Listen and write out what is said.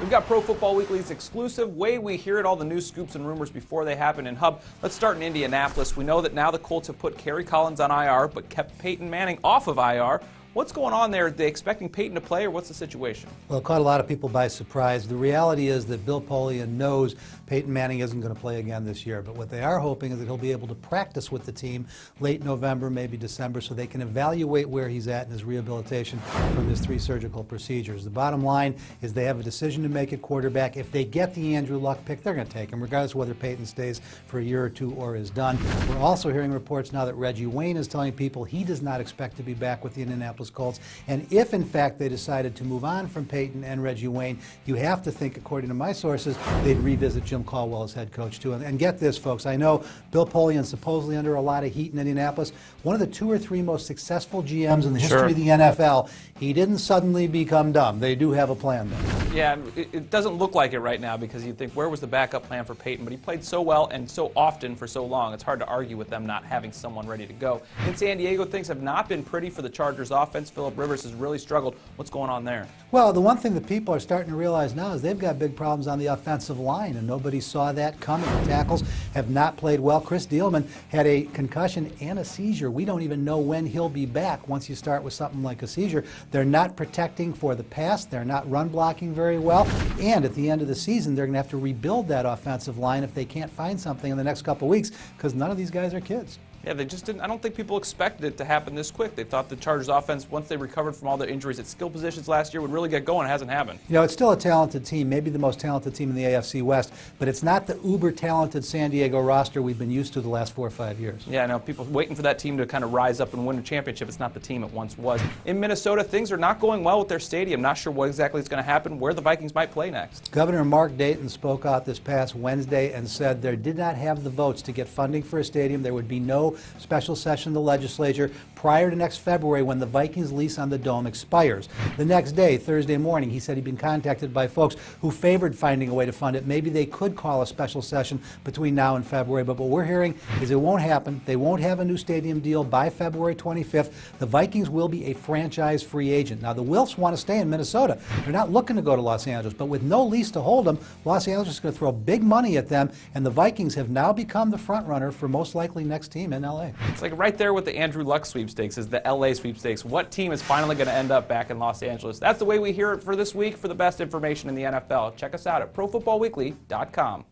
We've got Pro Football Weekly's exclusive way we hear it, all the news, scoops, and rumors before they happen. And Hub, let's start in Indianapolis. We know that now the Colts have put Kerry Collins on IR, but kept Peyton Manning off of IR. What's going on there? Are they expecting Peyton to play, or what's the situation? Well, it caught a lot of people by surprise. The reality is that Bill Polian knows Peyton Manning isn't going to play again this year, but what they are hoping is that he'll be able to practice with the team late November, maybe December, so they can evaluate where he's at in his rehabilitation from his 3 surgical procedures. The bottom line is they have a decision to make at quarterback. If they get the Andrew Luck pick, they're going to take him, regardless of whether Peyton stays for a year or 2 or is done. We're also hearing reports now that Reggie Wayne is telling people he does not expect to be back with the Indianapolis Colts. And if, in fact, they decided to move on from Peyton and Reggie Wayne, you have to think, according to my sources, they'd revisit Jim Caldwell as head coach, too. And get this, folks, I know Bill Polian supposedly under a lot of heat in Indianapolis. One of the 2 or 3 most successful GMs in the history of the NFL. He didn't suddenly become dumb. They do have a plan, though. Yeah, it doesn't look like it right now, because you think, where was the backup plan for Peyton? But he played so well and so often for so long, it's hard to argue with them not having someone ready to go. In San Diego, things have not been pretty for the Chargers offense. Phillip Rivers has really struggled. What's going on there? Well, the one thing that people are starting to realize now is they've got big problems on the offensive line, and nobody saw that coming. The tackles have not played well. Chris Dielman had a concussion and a seizure. We don't even know when he'll be back once you start with something like a seizure. They're not protecting for the pass. They're not run blocking very well. And at the end of the season, they're going to have to rebuild that offensive line if they can't find something in the next couple of weeks, because none of these guys are kids. Yeah, they just didn't. I don't think people expected it to happen this quick. They thought the Chargers offense, once they recovered from all their injuries at skill positions last year, would really get going. It hasn't happened. You know, it's still a talented team, maybe the most talented team in the AFC West, but it's not the uber-talented San Diego roster we've been used to the last 4 or 5 years. Yeah, I know. People waiting for that team to kind of rise up and win a championship. It's not the team it once was. In Minnesota, things are not going well with their stadium. Not sure what exactly is going to happen, where the Vikings might play next. Governor Mark Dayton spoke out this past Wednesday and said they did not have the votes to get funding for a stadium. There would be no special session in the legislature prior to next February, when the Vikings lease on the Dome expires. The next day, Thursday morning, he said he'd been contacted by folks who favored finding a way to fund it. Maybe they could call a special session between now and February, but what we're hearing is it won't happen. They won't have a new stadium deal by February 25th. The Vikings will be a franchise free agent. Now, the Wilfs want to stay in Minnesota. They're not looking to go to Los Angeles, but with no lease to hold them, Los Angeles is going to throw big money at them, and the Vikings have now become the front runner for most likely next team in LA. It's like right there with the Andrew Luck sweepstakes is the LA sweepstakes. What team is finally going to end up back in Los Angeles? That's the way we hear it for this week. For the best information in the NFL, check us out at ProFootballWeekly.com.